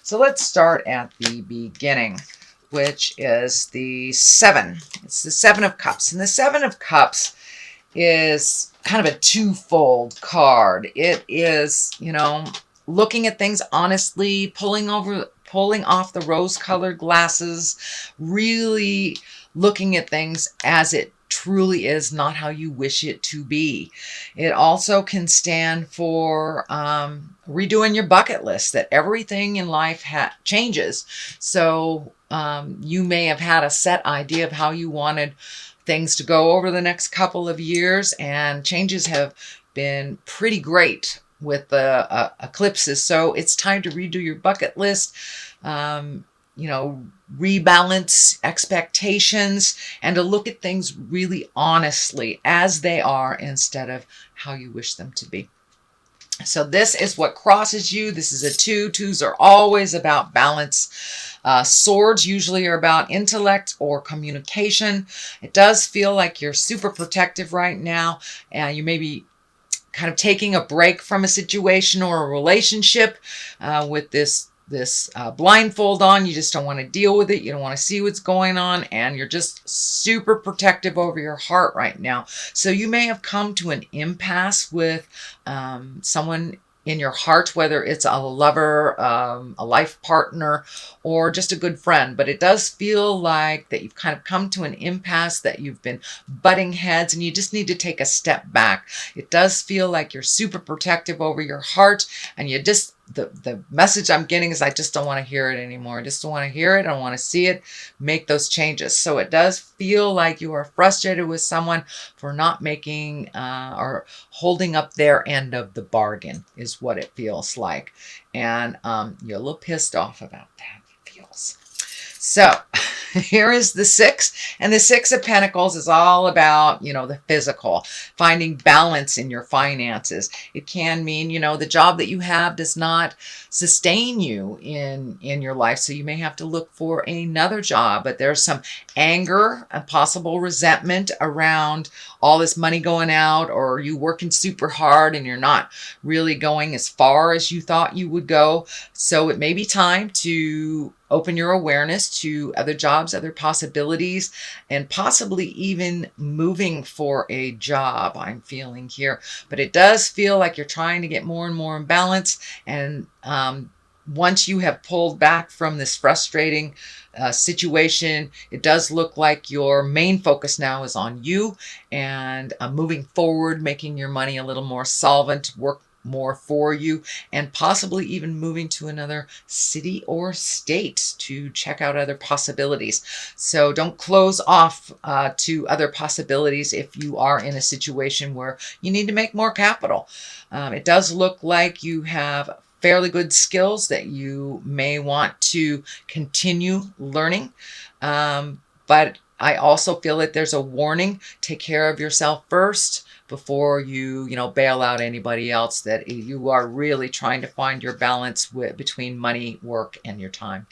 So let's start at the beginning, which is the 7. It's the 7 of Cups. And the 7 of Cups is kind of a twofold card. It is, looking at things honestly, pulling off the rose-colored glasses, really looking at things as it truly is, not how you wish it to be. It also can stand for redoing your bucket list, that everything in life changes. So you may have had a set idea of how you wanted things to go over the next couple of years, and changes have been pretty great with the eclipses. So it's time to redo your bucket list, rebalance expectations, and to look at things really honestly as they are instead of how you wish them to be. So this is what crosses you. This is a 2. 2s are always about balance. Swords usually are about intellect or communication. It does feel like you're super protective right now, and you may be kind of taking a break from a situation or a relationship with this blindfold on. You just don't want to deal with it. You don't want to see what's going on, and you're just super protective over your heart right now. So you may have come to an impasse with someone in your heart, whether it's a lover, a life partner, or just a good friend. But it does feel like that you've kind of come to an impasse, that you've been butting heads, and you just need to take a step back. It does feel like you're super protective over your heart, and you just, the message I'm getting is I just don't want to hear it anymore. I just don't want to hear it. I don't want to see it. Make those changes. So it does feel like you are frustrated with someone for not making or holding up their end of the bargain is what it feels like. And you're a little pissed off about that, it feels. So here is the 6, and the 6 of Pentacles is all about, the physical, finding balance in your finances. It can mean, the job that you have does not sustain you in your life, so you may have to look for another job. But there's some anger and possible resentment around all this money going out, or you working super hard and you're not really going as far as you thought you would go. So it may be time to open your awareness to other jobs, other possibilities, and possibly even moving for a job, I'm feeling here. But it does feel like you're trying to get more and more in balance. And once you have pulled back from this frustrating situation, it does look like your main focus now is on you and moving forward, making your money a little more solvent, work more for you, and possibly even moving to another city or state to check out other possibilities. So don't close off to other possibilities if you are in a situation where you need to make more capital. It does look like you have fairly good skills that you may want to continue learning. But I also feel that there's a warning. Take care of yourself first before you, bail out anybody else, that you are really trying to find your balance between money, work, and your time.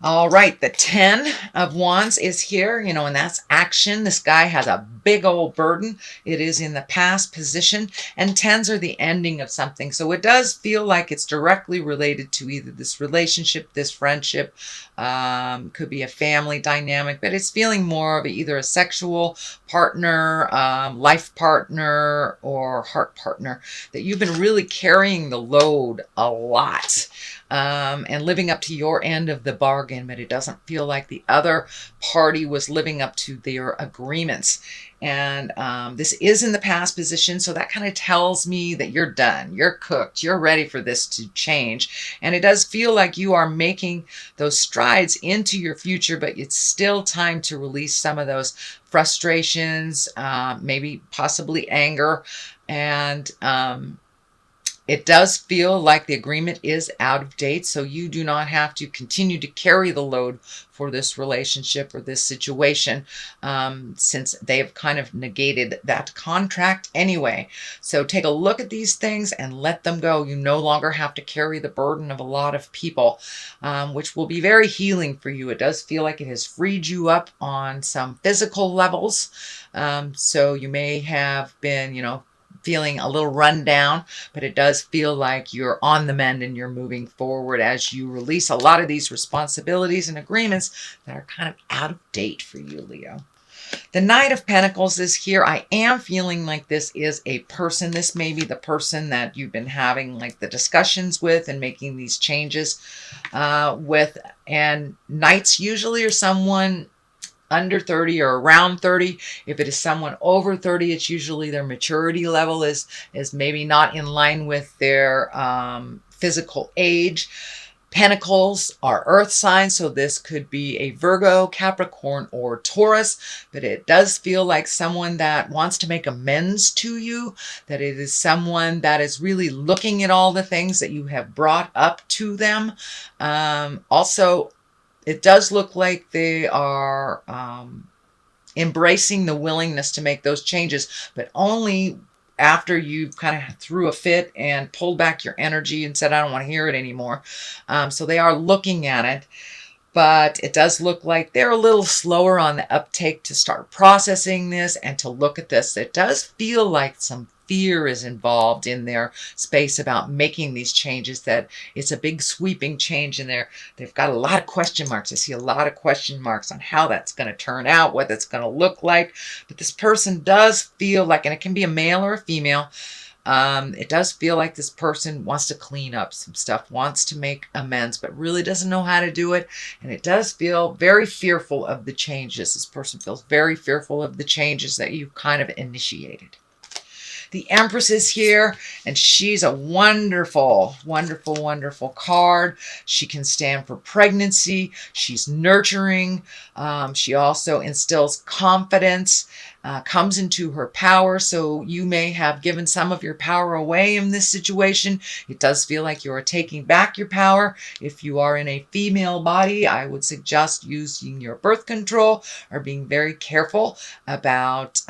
All right, the 10 of Wands is here, and that's action. This guy has a big old burden. It is in the past position, and 10s are the ending of something. So it does feel like it's directly related to either this relationship, this friendship, could be a family dynamic, but it's feeling more of either a sexual partner, life partner, or heart partner, that you've been really carrying the load a lot. And living up to your end of the bargain, but it doesn't feel like the other party was living up to their agreements. And this is in the past position, so that kind of tells me that you're done, you're cooked, you're ready for this to change. And it does feel like you are making those strides into your future, but it's still time to release some of those frustrations, maybe possibly anger, and it does feel like the agreement is out of date, so you do not have to continue to carry the load for this relationship or this situation, since they have kind of negated that contract anyway. So take a look at these things and let them go. You no longer have to carry the burden of a lot of people, which will be very healing for you. It does feel like it has freed you up on some physical levels. So you may have been, feeling a little run down, but it does feel like you're on the mend and you're moving forward as you release a lot of these responsibilities and agreements that are kind of out of date for you, Leo. The Knight of Pentacles is here. I am feeling like this is a person. This may be the person that you've been having like the discussions with and making these changes with. And Knights usually are someone under 30 or around 30. If it is someone over 30, it's usually their maturity level is maybe not in line with their physical age. Pentacles are earth signs, so this could be a Virgo, Capricorn, or Taurus, but it does feel like someone that wants to make amends to you, that it is someone that is really looking at all the things that you have brought up to them. Also, it does look like they are embracing the willingness to make those changes, but only after you kind of threw a fit and pulled back your energy and said, I don't want to hear it anymore. So they are looking at it, but it does look like they're a little slower on the uptake to start processing this and to look at this. It does feel like some fear is involved in their space about making these changes, that it's a big sweeping change in there. They've got a lot of question marks. I see a lot of question marks on how that's going to turn out, what it's going to look like. But this person does feel like, and it can be a male or a female, it does feel like this person wants to clean up some stuff, wants to make amends, but really doesn't know how to do it. And it does feel very fearful of the changes. This person feels very fearful of the changes that you kind of initiated. The Empress is here, and she's a wonderful, wonderful, wonderful card. She can stand for pregnancy. She's nurturing. She also instills confidence, comes into her power. So you may have given some of your power away in this situation. It does feel like you are taking back your power. If you are in a female body, I would suggest using your birth control or being very careful about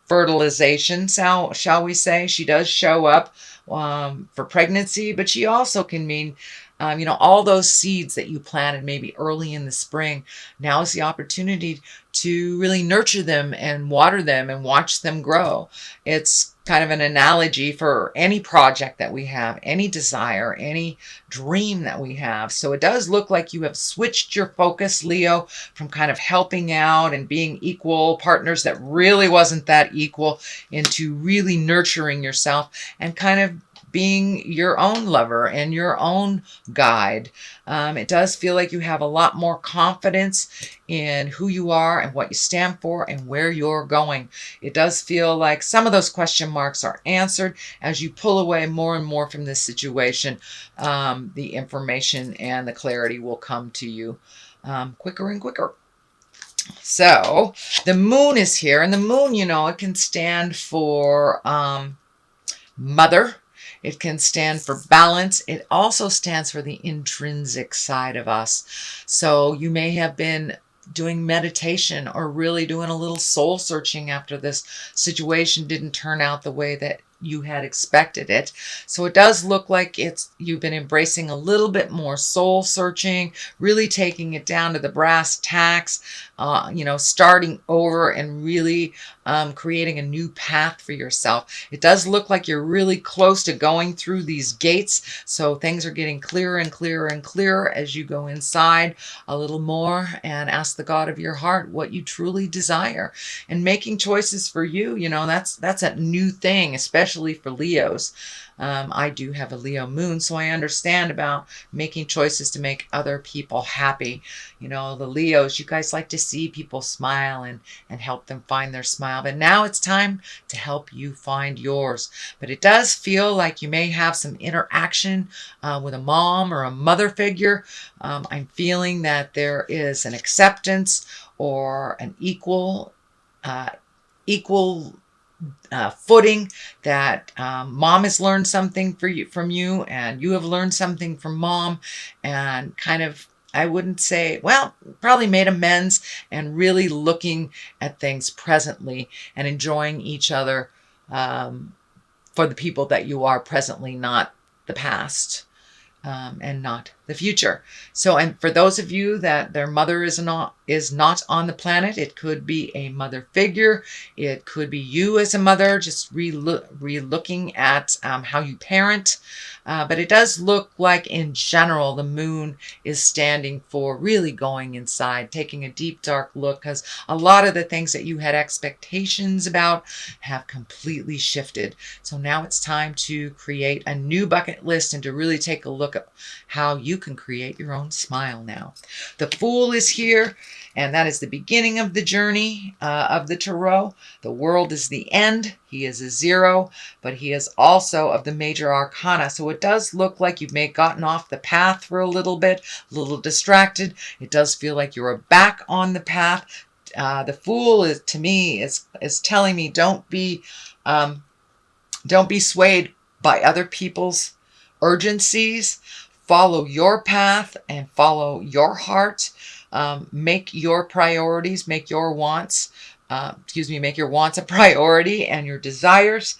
fertilization, shall we say. She does show up for pregnancy, but she also can mean, all those seeds that you planted maybe early in the spring. Now is the opportunity to really nurture them and water them and watch them grow. It's kind of an analogy for any project that we have, any desire, any dream that we have. So it does look like you have switched your focus, Leo, from kind of helping out and being equal partners that really wasn't that equal, into really nurturing yourself and kind of being your own lover and your own guide. It does feel like you have a lot more confidence in who you are and what you stand for and where you're going. It does feel like some of those question marks are answered as you pull away more and more from this situation. The information and the clarity will come to you quicker and quicker. So the moon is here, and the moon, it can stand for mother. It can stand for balance. It also stands for the intrinsic side of us. So you may have been doing meditation or really doing a little soul searching after this situation didn't turn out the way that you had expected it. So it does look like you've been embracing a little bit more soul searching, really taking it down to the brass tacks, starting over and really creating a new path for yourself. It does look like you're really close to going through these gates. So things are getting clearer and clearer and clearer as you go inside a little more and ask the God of your heart what you truly desire, and making choices for you. That's a new thing, especially for Leos. I do have a Leo moon, so I understand about making choices to make other people happy. The Leos, you guys like to see people smile and help them find their smile. But now it's time to help you find yours. But it does feel like you may have some interaction with a mom or a mother figure. I'm feeling that there is an acceptance or an equal footing, that mom has learned something from you, and you have learned something from mom, and kind of, I wouldn't say, probably made amends and really looking at things presently and enjoying each other for the people that you are presently, not the past. and not the future. So, and for those of you that their mother is not on the planet, it could be a mother figure. It could be you as a mother, just re-looking at how you parent. But it does look like, in general, the moon is standing for really going inside, taking a deep, dark look, because a lot of the things that you had expectations about have completely shifted. So now it's time to create a new bucket list and to really take a look at how you can create your own smile now. The Fool is here, and that is the beginning of the journey of the Tarot. The World is the end. He is a 0, but he is also of the major arcana. So it does look like you may have gotten off the path for a little bit, a little distracted. It does feel like you're back on the path. The Fool is, to me, is telling me don't be swayed by other people's urgencies. Follow your path and follow your heart. Make your priorities, make your wants, make your wants a priority and your desires.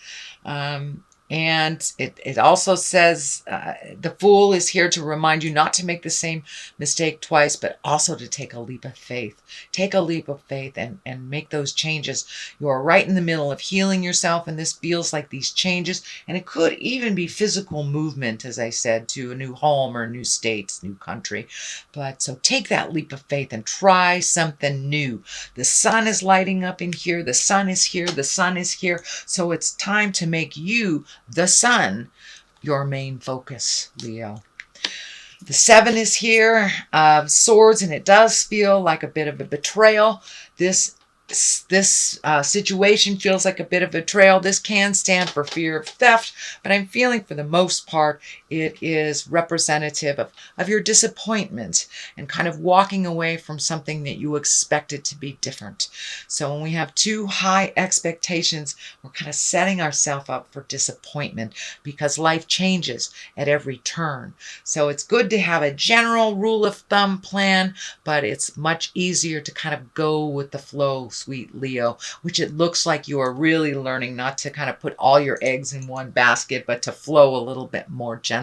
And it also says the Fool is here to remind you not to make the same mistake twice, but also to take a leap of faith. Take a leap of faith and make those changes. You are right in the middle of healing yourself, and this feels like these changes. And it could even be physical movement, as I said, to a new home or a new state, new country. But so take that leap of faith and try something new. The sun is lighting up in here. The sun is here. The sun is here. So it's time to make you, the sun, your main focus, Leo. The 7 is here, swords, and it does feel like a bit of a betrayal. This situation feels like a bit of betrayal. This can stand for fear of theft, but I'm feeling for the most part it is representative of your disappointment and kind of walking away from something that you expected to be different. So when we have too high expectations, we're kind of setting ourselves up for disappointment because life changes at every turn. So it's good to have a general rule of thumb plan, but it's much easier to kind of go with the flow, sweet Leo, which it looks like you are really learning not to kind of put all your eggs in one basket, but to flow a little bit more gently.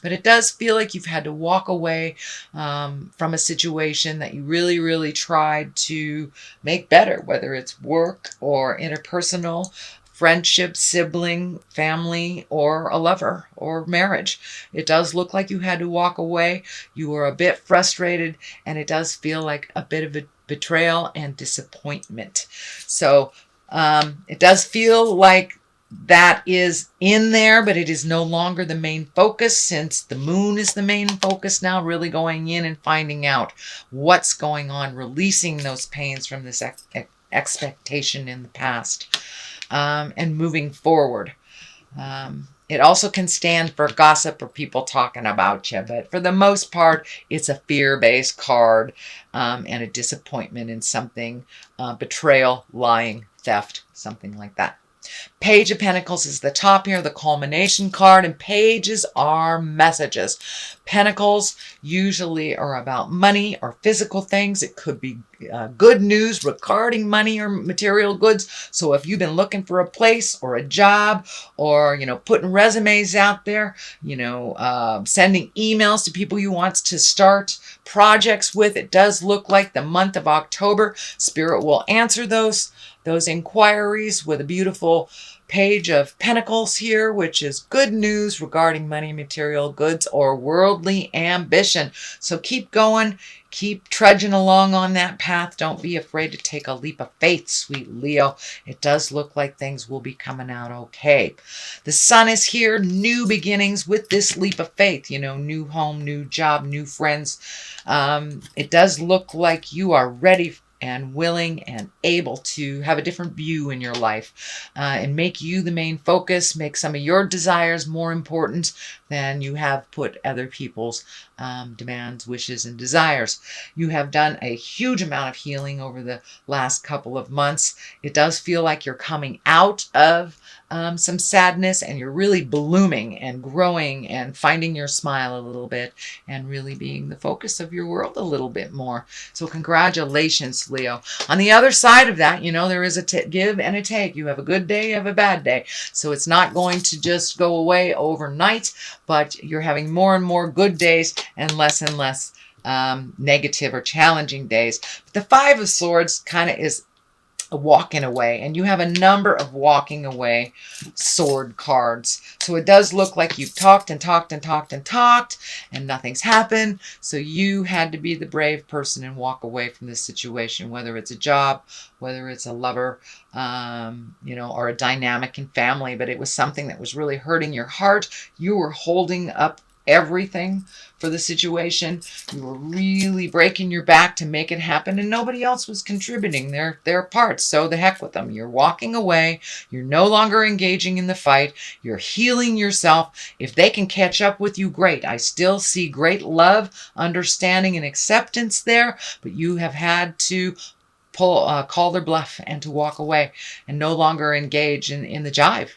But it does feel like you've had to walk away from a situation that you really, really tried to make better, whether it's work or interpersonal, friendship, sibling, family, or a lover or marriage. It does look like you had to walk away. You were a bit frustrated, and it does feel like a bit of a betrayal and disappointment. So it does feel like that is in there, but it is no longer the main focus, since the moon is the main focus now, really going in and finding out what's going on, releasing those pains from this expectation in the past, and moving forward. It also can stand for gossip or people talking about you, but for the most part, it's a fear-based card and a disappointment in something, betrayal, lying, theft, something like that. Page of Pentacles is the top here, the culmination card, and pages are messages. Pentacles usually are about money or physical things. It could be good news regarding money or material goods. So if you've been looking for a place or a job, or, putting resumes out there, sending emails to people you want to start projects with, it does look like the month of October, Spirit will answer those inquiries with a beautiful page of Pentacles here, which is good news regarding money, material goods, or worldly ambition. So keep going, keep trudging along on that path. Don't be afraid to take a leap of faith, sweet Leo. It does look like things will be coming out okay. The Sun is here, new beginnings with this leap of faith, new home, new job, new friends. It does look like you are ready and willing and able to have a different view in your life and make you the main focus, make some of your desires more important than you have put other people's demands, wishes, and desires. You have done a huge amount of healing over the last couple of months. It does feel like you're coming out of some sadness, and you're really blooming and growing and finding your smile a little bit and really being the focus of your world a little bit more. So congratulations, Leo. On the other side of that, there is a give and a take. You have a good day, you have a bad day. So it's not going to just go away overnight, but you're having more and more good days and less negative or challenging days. But the Five of Swords kind of is a walking away, and you have a number of walking away sword cards. So it does look like you've talked and talked and talked and talked and nothing's happened. So you had to be the brave person and walk away from this situation, whether it's a job, whether it's a lover, or a dynamic in family, but it was something that was really hurting your heart. You were holding up everything for the situation. You were really breaking your back to make it happen, and nobody else was contributing their parts. So the heck with them. You're walking away. You're no longer engaging in the fight. You're healing yourself. If they can catch up with you, great. I still see great love, understanding, and acceptance there, but you have had to call their bluff and to walk away and no longer engage in the jive.